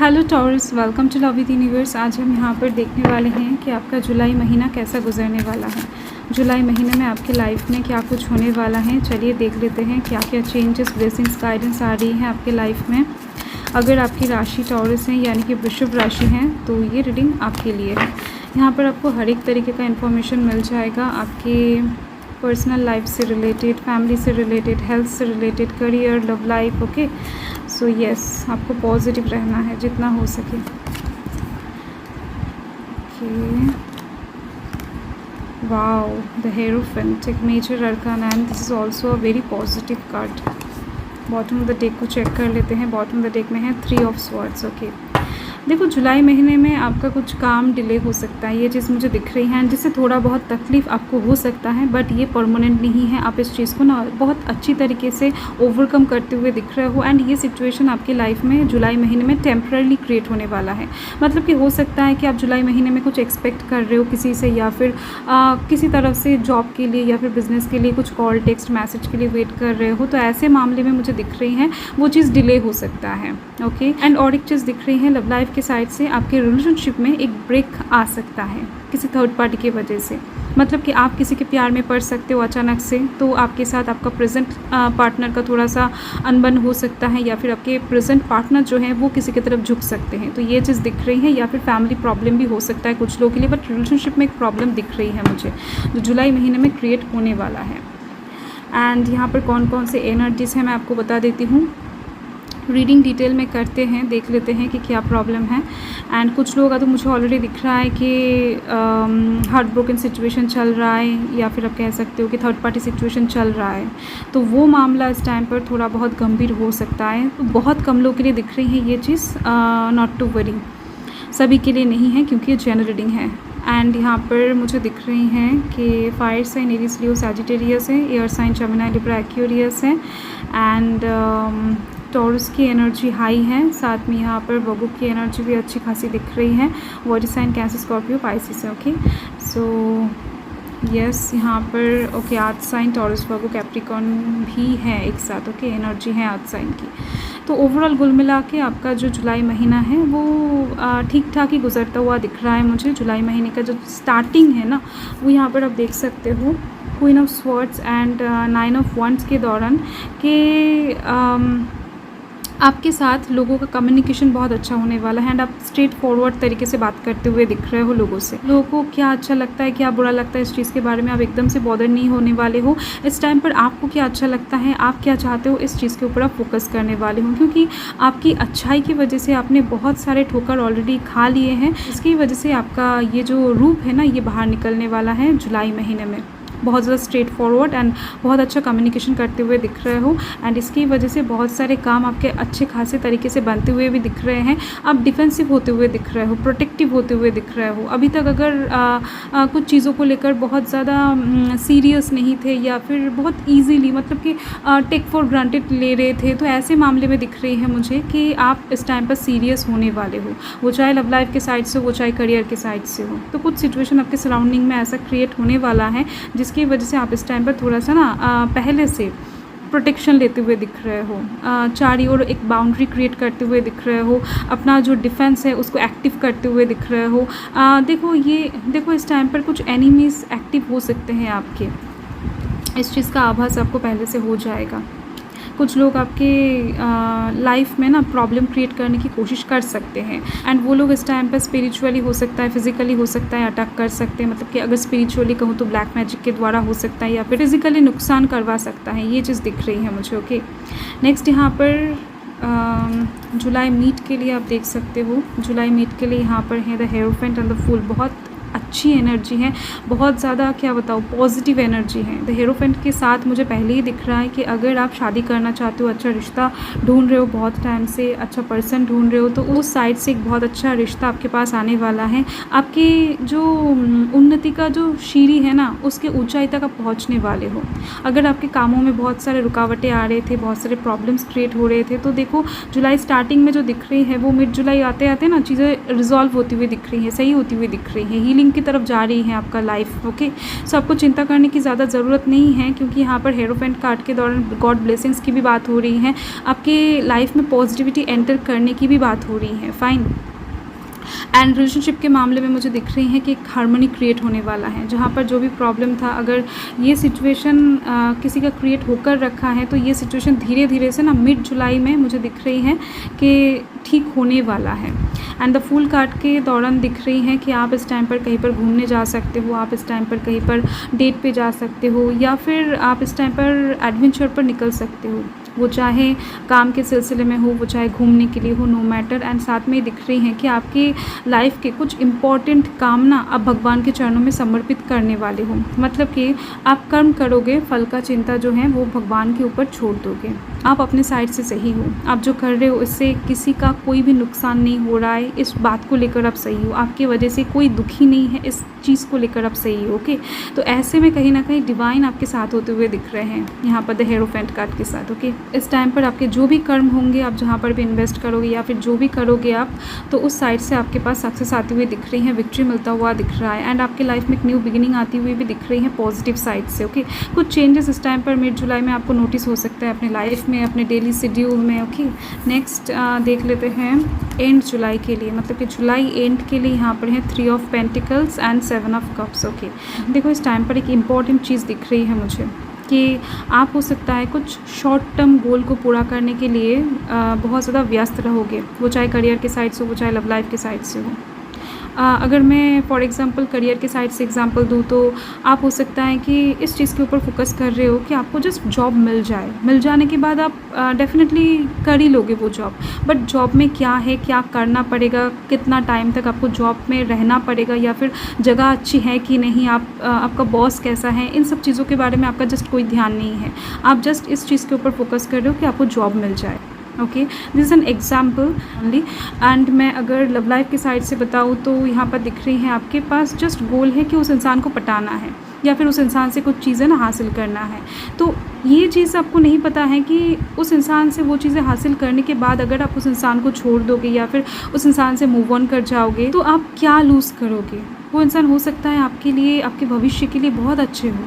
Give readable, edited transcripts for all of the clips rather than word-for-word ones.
Hello Taurus, welcome to love with universe. आज हम यहाँ पर देखने वाले हैं कि आपका जुलाई महीना कैसा गुजरने वाला है। जुलाई महीने में आपकी लाइफ में क्या कुछ होने वाला है, चलिए देख लेते हैं क्या क्या चेंजेस, ब्लेसिंग्स, गाइडेंस आ रही हैं आपके लाइफ में। अगर आपकी राशि टॉरस है यानी कि वृषभ राशि है तो ये रीडिंग आपके लिए है। यहाँ पर आपको हर एक तरीके का इन्फॉर्मेशन मिल जाएगा आपके पर्सनल लाइफ से रिलेटेड, फैमिली से रिलेटेड, हेल्थ से related, career, love life. Okay, so yes, आपको पॉजिटिव रहना है जितना हो सके। ओके, वाओ, द हेरोफेंट, एक मेजर अरकान and this is also a very positive card. Bottom of the deck को चेक कर लेते हैं। बॉटम ऑफ द डेक में है 3 ऑफ स्वॉर्ड्स। ओके, देखो जुलाई महीने में आपका कुछ काम डिले हो सकता है, ये चीज़ मुझे दिख रही है, जिससे थोड़ा बहुत तकलीफ़ आपको हो सकता है, बट ये परमानेंट नहीं है। आप इस चीज़ को ना बहुत अच्छी तरीके से ओवरकम करते हुए दिख रहे हो एंड ये सिचुएशन आपकी लाइफ में जुलाई महीने में टेम्पररी क्रिएट होने वाला है। मतलब कि हो सकता है कि आप जुलाई महीने में कुछ एक्सपेक्ट कर रहे हो किसी से, या फिर किसी तरफ से जॉब के लिए या फिर बिज़नेस के लिए कुछ कॉल, टेक्स्ट, मैसेज के लिए वेट कर रहे हो, तो ऐसे मामले में मुझे दिख रही हैं वो चीज़ डिले हो सकता है। ओके, एंड और एक चीज़ दिख रही है लव लाइफ के साइड से आपके रिलेशनशिप में एक ब्रेक आ सकता है किसी थर्ड पार्टी की वजह से। मतलब कि आप किसी के प्यार में पड़ सकते हो अचानक से, तो आपके साथ आपका प्रेजेंट पार्टनर का थोड़ा सा अनबन हो सकता है, या फिर आपके प्रेजेंट पार्टनर जो है वो किसी की तरफ झुक सकते हैं, तो ये चीज़ दिख रही है। या फिर फैमिली प्रॉब्लम भी हो सकता है कुछ लोगों के लिए, बट रिलेशनशिप में एक प्रॉब्लम दिख रही है मुझे जो जुलाई महीने में क्रिएट होने वाला है। एंड यहाँ पर कौन कौन से एनर्जीज हैं मैं आपको बता देती हूँ। रीडिंग डिटेल में करते हैं, देख लेते हैं कि क्या प्रॉब्लम है। एंड कुछ लोगों का तो मुझे ऑलरेडी दिख रहा है कि हार्ट ब्रोकन सिचुएशन चल रहा है, या फिर आप कह सकते हो कि थर्ड पार्टी सिचुएशन चल रहा है, तो वो मामला इस टाइम पर थोड़ा बहुत गंभीर हो सकता है। तो बहुत कम लोगों के लिए दिख रही है ये चीज़, नॉट टू वरी, सभी के लिए नहीं है क्योंकि ये जनरल रीडिंग है। एंड यहाँ पर मुझे दिख रही हैं कि fire sign Aries, Leo, Sagittarius है, air sign Gemini, Libra, Aquarius है, एंड टॉरस की एनर्जी हाई है। साथ में यहाँ पर वर्गो की एनर्जी भी अच्छी खासी दिख रही है। Water sign Cancer, Scorpio, Pisces है। ओके, सो यस, यहाँ पर okay earth sign, Taurus, Virgo, Capricorn भी है एक साथ। ओके, एनर्जी है अर्थ साइन की। तो ओवरऑल कुल मिला के आपका जो जुलाई महीना है वो ठीक ठाक ही गुजरता हुआ दिख रहा है मुझे। जुलाई महीने का जो स्टार्टिंग है ना, वो यहाँ पर आप देख सकते हो queen of swords and 9 of wands के दौरान के आपके साथ लोगों का कम्युनिकेशन बहुत अच्छा होने वाला है। एंड आप स्ट्रेट फॉरवर्ड तरीके से बात करते हुए दिख रहे हो लोगों से। लोगों को क्या अच्छा लगता है, क्या बुरा लगता है, इस चीज़ के बारे में आप एकदम से बॉदर नहीं होने वाले हो। इस टाइम पर आपको क्या अच्छा लगता है, आप क्या चाहते हो, इस चीज़ के ऊपर आप फोकस करने वाले हो, क्योंकि आपकी अच्छाई की वजह से आपने बहुत सारे ठोकर ऑलरेडी खा लिए हैं। इसकी वजह से आपका ये जो रूप है ना, ये बाहर निकलने वाला है जुलाई महीने में। बहुत ज़्यादा स्ट्रेट फॉरवर्ड एंड बहुत अच्छा कम्युनिकेशन करते हुए दिख रहे हो, एंड इसकी वजह से बहुत सारे काम आपके अच्छे खासे तरीके से बनते हुए भी दिख रहे हैं। आप डिफेंसिव होते हुए दिख रहे हो, प्रोटेक्टिव होते हुए दिख रहे हो। अभी तक अगर कुछ चीज़ों को लेकर बहुत ज़्यादा सीरियस नहीं थे, या फिर बहुत ईजीली मतलब कि टेक फॉर ग्रांटेड ले रहे थे, तो ऐसे मामले में दिख रही है मुझे कि आप इस टाइम पर सीरियस होने वाले हो, वो चाहे लव लाइफ के साइड से हो, चाहे करियर के साइड से हो। तो कुछ सिचुएशन आपके सराउंडिंग में ऐसा क्रिएट होने वाला है जिसकी वजह से आप इस टाइम पर थोड़ा सा ना पहले से प्रोटेक्शन लेते हुए दिख रहे हो, चारों ओर एक बाउंड्री क्रिएट करते हुए दिख रहे हो, अपना जो डिफेंस है उसको एक्टिव करते हुए दिख रहे हो। देखो इस टाइम पर कुछ एनिमीज़ एक्टिव हो सकते हैं आपके, इस चीज़ का आभास आपको पहले से हो जाएगा। कुछ लोग आपके लाइफ में ना प्रॉब्लम क्रिएट करने की कोशिश कर सकते हैं, एंड वो लोग इस टाइम पर स्पिरिचुअली हो सकता है, फिजिकली हो सकता है, अटैक कर सकते हैं। मतलब कि अगर स्पिरिचुअली कहूँ तो ब्लैक मैजिक के द्वारा हो सकता है, या फिर फिजिकली नुकसान करवा सकता है, ये चीज़ दिख रही है मुझे। ओके, नेक्स्ट यहाँ पर जुलाई मीट के लिए आप देख सकते हो। जुलाई मीट के लिए यहाँ पर है the hierophant and the fool. बहुत अच्छी एनर्जी है, बहुत ज़्यादा क्या बताऊँ पॉजिटिव एनर्जी है। द हेरोफेंट के साथ मुझे पहले ही दिख रहा है कि अगर आप शादी करना चाहते हो, अच्छा रिश्ता ढूंढ रहे हो, बहुत टाइम से अच्छा पर्सन ढूंढ रहे हो, तो उस साइड से एक बहुत अच्छा रिश्ता आपके पास आने वाला है। आपके जो उन्नति का जो सीढ़ी है ना, उसके ऊंचाई तक आप पहुँचने वाले हो। अगर आपके कामों में बहुत सारे रुकावटें आ रहे थे, बहुत सारे प्रॉब्लम्स क्रिएट हो रहे थे, तो देखो जुलाई स्टार्टिंग में जो दिख रही है वो मिड जुलाई आते आते ना चीज़ें रिजॉल्व होती हुई दिख रही है, सही होती हुई दिख रही है। हीलिंग की तरफ जा रही है आपका लाइफ। ओके, सो आपको चिंता करने की ज़्यादा ज़रूरत नहीं है, क्योंकि यहाँ पर हेरोफेंट कार्ड के दौरान गॉड ब्लेसिंग्स की भी बात हो रही है, आपके लाइफ में पॉजिटिविटी एंटर करने की भी बात हो रही है। फाइन। एंड रिलेशनशिप के मामले में मुझे दिख रही है कि एक हार्मनी क्रिएट होने वाला है। जहाँ पर जो भी प्रॉब्लम था, अगर ये सिचुएशन किसी का क्रिएट होकर रखा है, तो ये सिचुएशन धीरे धीरे से ना मिड जुलाई में मुझे दिख रही है कि ठीक होने वाला है। एंड द फूल कार्ड के दौरान दिख रही है कि आप इस टाइम पर कहीं पर घूमने जा सकते हो, आप इस टाइम पर कहीं पर डेट पे जा सकते हो, या फिर आप इस टाइम पर एडवेंचर पर निकल सकते हो, वो चाहे काम के सिलसिले में हो, वो चाहे घूमने के लिए हो, नो मैटर। एंड साथ में दिख रही है कि आपकी लाइफ के कुछ इम्पॉर्टेंट काम ना आप भगवान के चरणों में समर्पित करने वाले हो। मतलब कि आप कर्म करोगे, फल का चिंता जो है वो भगवान के ऊपर छोड़ दोगे। आप अपने साइड से सही हो, आप जो कर रहे हो इससे किसी का कोई भी नुकसान नहीं हो रहा है, इस बात को लेकर आप सही हो, आपकी वजह से कोई दुखी नहीं है, इस चीज़ को लेकर आप सही हो। ओके, तो ऐसे में कहीं ना कहीं डिवाइन आपके साथ होते हुए दिख रहे हैं यहाँ पर द हेरोफेंट कार्ड के साथ। ओके, इस टाइम पर आपके जो भी कर्म होंगे, आप जहाँ पर भी इन्वेस्ट करोगे या फिर जो भी करोगे आप, तो उस साइड से आपके पास सक्सेस आती हुई दिख रही है, विक्ट्री मिलता हुआ दिख रहा है। एंड आपके लाइफ में एक न्यू बिगिनिंग आती हुई भी दिख रही है पॉजिटिव साइड से। ओके, कुछ चेंजेस इस टाइम पर मिड जुलाई में आपको नोटिस हो सकता है अपने लाइफ में, अपने डेली शेड्यूल में। ओके, नेक्स्ट देख लेते हैं एंड जुलाई के लिए, मतलब कि जुलाई एंड के लिए यहाँ पर है 3 of pentacles and 7 of cups. Okay, देखो इस टाइम पर एक इम्पॉर्टेंट चीज़ दिख रही है मुझे कि आप हो सकता है कुछ शॉर्ट टर्म गोल को पूरा करने के लिए बहुत ज़्यादा व्यस्त रहोगे, वो चाहे करियर के साइड से हो, वो चाहे लव लाइफ के साइड से हो। अगर मैं फॉर एग्ज़ाम्पल करियर के साइड से एग्ज़ाम्पल दूँ, तो आप हो सकता है कि इस चीज़ के ऊपर फोकस कर रहे हो कि आपको जस्ट जॉब मिल जाए, मिल जाने के बाद आप डेफिनेटली कर ही लोगे वो जॉब। बट जॉब में क्या है, क्या करना पड़ेगा, कितना टाइम तक आपको जॉब में रहना पड़ेगा, या फिर जगह अच्छी है कि नहीं, आपका बॉस कैसा है, इन सब चीज़ों के बारे में आपका जस्ट कोई ध्यान नहीं है। आप जस्ट इस चीज़ के ऊपर फोकस कर रहे हो कि आपको जॉब मिल जाए। Okay, this is an example only. And मैं अगर लव लाइफ की साइड से बताऊँ, तो यहाँ पर दिख रही है आपके पास जस्ट गोल है कि उस इंसान को पटाना है, या फिर उस इंसान से कुछ चीज़ें ना हासिल करना है। तो ये चीज़ आपको नहीं पता है कि उस इंसान से वो चीज़ें हासिल करने के बाद अगर आप उस इंसान को छोड़ दोगे या फिर उस इंसान से मूव ऑन कर जाओगे, तो आप क्या लूज़ करोगे। वो इंसान हो सकता है आपके लिए, आपके भविष्य के लिए बहुत अच्छे हो,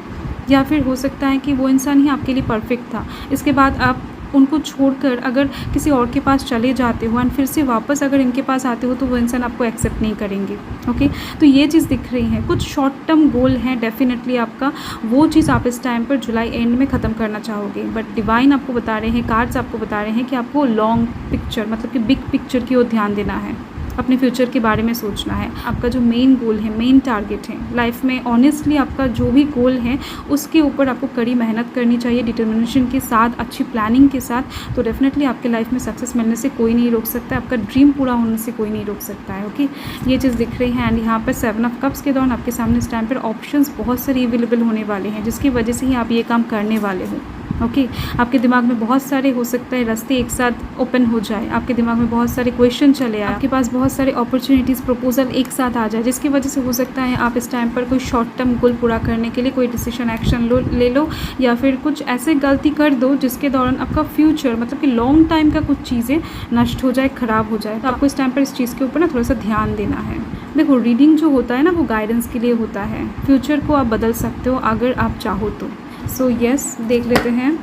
या फिर हो सकता है कि वो इंसान ही आपके लिए परफेक्ट था, इसके बाद आप उनको छोड़कर अगर किसी और के पास चले जाते हो एंड फिर से वापस अगर इनके पास आते हो, तो वो इंसान आपको एक्सेप्ट नहीं करेंगे। ओके, तो ये चीज़ दिख रही है, कुछ शॉर्ट टर्म गोल हैं डेफिनेटली आपका, वो चीज़ आप इस टाइम पर जुलाई एंड में ख़त्म करना चाहोगे। बट डिवाइन आपको बता रहे हैं, कार्ड्स आपको बता रहे हैं कि आपको लॉन्ग पिक्चर, मतलब कि बिग पिक्चर की ओर ध्यान देना है, अपने फ्यूचर के बारे में सोचना है। आपका जो मेन गोल है, मेन टारगेट है लाइफ में, ऑनेस्टली आपका जो भी गोल है उसके ऊपर आपको कड़ी मेहनत करनी चाहिए, डिटर्मिनेशन के साथ, अच्छी प्लानिंग के साथ। तो डेफिनेटली आपके लाइफ में सक्सेस मिलने से कोई नहीं रोक सकता है, आपका ड्रीम पूरा होने से कोई नहीं रोक सकता है। ओके, ये चीज़ दिख रही है। एंड यहाँ पर 7 ऑफ कप्स के दौरान आपके सामने इस टाइम पर ऑप्शंस बहुत सारे अवेलेबल होने वाले हैं, जिसकी वजह से ही आप ये काम करने वाले हो। ओके, आपके दिमाग में बहुत सारे हो सकता है रास्ते एक साथ ओपन हो जाए, आपके दिमाग में बहुत सारे क्वेश्चन चले आए, आपके पास बहुत सारे अपॉर्चुनिटीज़, प्रपोजल एक साथ आ जाए, जिसकी वजह से हो सकता है आप इस टाइम पर कोई शॉर्ट टर्म गोल पूरा करने के लिए कोई डिसीजन एक्शन ले लो, या फिर कुछ ऐसे गलती कर दो जिसके दौरान आपका फ्यूचर, मतलब कि लॉन्ग टाइम का कुछ चीज़ें नष्ट हो जाए, ख़राब हो जाए। तो आपको इस टाइम पर इस चीज़ के ऊपर ना थोड़ा सा ध्यान देना है। देखो, रीडिंग जो होता है ना, वो गाइडेंस के लिए होता है, फ्यूचर को आप बदल सकते हो अगर आप चाहो तो। सो यस, देख लेते हैं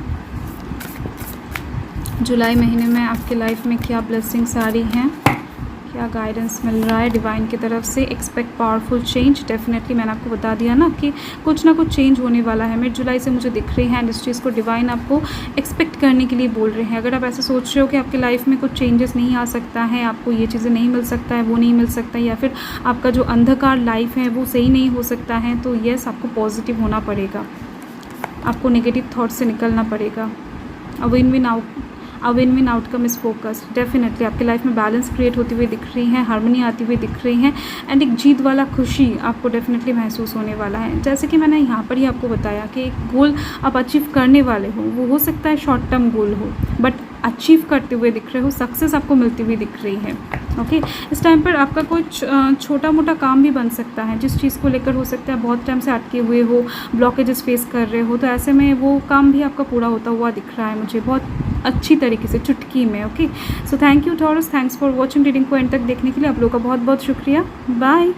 जुलाई महीने में आपके लाइफ में क्या ब्लेसिंग्स आ रही हैं, क्या गाइडेंस मिल रहा है डिवाइन की तरफ से। एक्सपेक्ट पावरफुल चेंज, डेफिनेटली मैंने आपको बता दिया ना कि कुछ ना कुछ चेंज होने वाला है, मिड जुलाई से मुझे दिख रही है। एंड इस चीज़ को डिवाइन आपको एक्सपेक्ट करने के लिए बोल रहे हैं। अगर आप ऐसा सोच रहे हो कि आपके लाइफ में कुछ चेंजेस नहीं आ सकता है, आपको ये चीज़ें नहीं मिल सकता है, वो नहीं मिल सकता है, या फिर आपका जो अंधकार लाइफ है वो सही नहीं हो सकता है, तो येस, आपको पॉजिटिव होना पड़ेगा, आपको नेगेटिव थाट से निकलना पड़ेगा। Win win outcome is focus. Definitely आपके लाइफ में बैलेंस क्रिएट होती हुई दिख रही है, हार्मनी आती हुई दिख रही है, एंड एक जीत वाला खुशी आपको डेफिनेटली महसूस होने वाला है। जैसे कि मैंने यहाँ पर ही आपको बताया कि एक गोल आप अचीव करने वाले हो, वो हो सकता है शॉर्ट टर्म गोल हो, बट अचीव करते हुए दिख रहे हो, सक्सेस आपको मिलती हुई दिख रही है। ओके, इस टाइम पर आपका कुछ छोटा मोटा काम भी बन सकता है, जिस चीज़ को लेकर हो सकता है बहुत टाइम से अटके हुए हो, ब्लॉकेजेस फेस कर रहे हो, तो ऐसे में वो काम भी आपका पूरा होता हुआ दिख रहा है मुझे बहुत अच्छी तरीके से, चुटकी में। Okay, so thank you taurus, thanks for watching. Reading को एंड तक देखने के लिए आप लोगों का बहुत बहुत शुक्रिया। बाय।